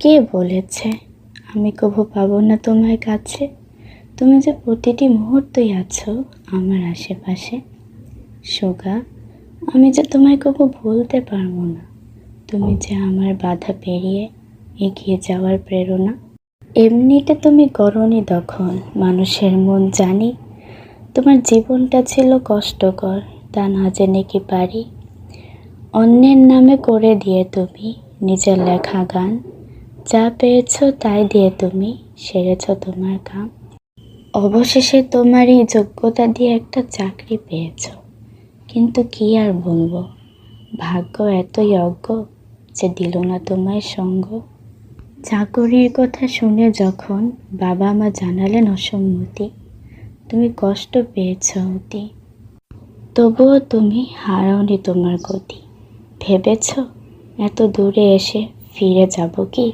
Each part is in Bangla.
কে বলেছে আমি কবু পাবো না তোমার কাছে? তুমি যে প্রতিটি মুহূর্তেই আছো আমার আশেপাশে। সুগা, আমি যে তোমায় কবু ভুলতে পারবো না। তুমি যে আমার বাধা পেরিয়ে এগিয়ে যাওয়ার প্রেরণা। এমনিতে তুমি করনি দখল মানুষের মন জানি। তোমার জীবনটা ছিল কষ্টকর, তা না জেনে কি পারি। অন্যের নামে করে দিয়ে তুমি নিজের লেখা গান। যা পেয়েছো তাই দিয়ে তুমি সেরেছ তোমার কাম। অবশেষে তোমারই যোগ্যতা দিয়ে একটা চাকরি পেয়েছো, কিন্তু কি আর বলবো, ভাগ্য এতই অজ্ঞ যে দিল না তোমায় সঙ্গ। চাকরির কথা শুনে যখন বাবা মা জানালেন অসম্মতি, তুমি কষ্ট পেয়েছ অতি, তবুও তুমি হারাওনি তোমার গতি। ভেবেছ এত দূরে এসে ফিরে যাব কি?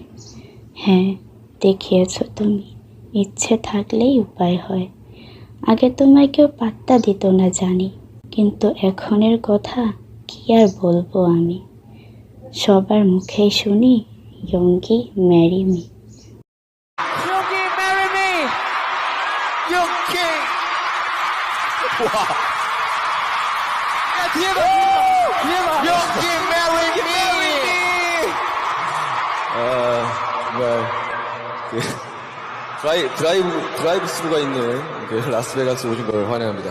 হ্যাঁ, দেখিয়েছ তুমি ইচ্ছে থাকলেই উপায় হয়। আগে তোমায় কেউ পাত্তা দিত না জানি, কিন্তু এখনের কথা কি আর বলবো আমি। সবার মুখেই শুনি ইয়ঙ্গি marry me. Yogi, marry me! Yogi! Wow! Yogi, marry me! 드라이브 스루가 있는 라스베가스 오신 걸 환영합니다.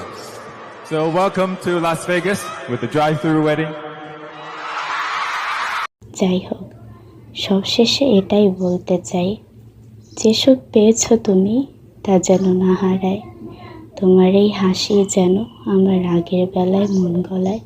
So welcome to Las Vegas with the drive-through wedding. যাই হোক, সবশেষে এটাই বলতে চাই, যেসব পেয়েছো তুমি তা যেন না হারায়। তোমার এই হাসি যেন আমার রাগের বেলায় মন গলায়।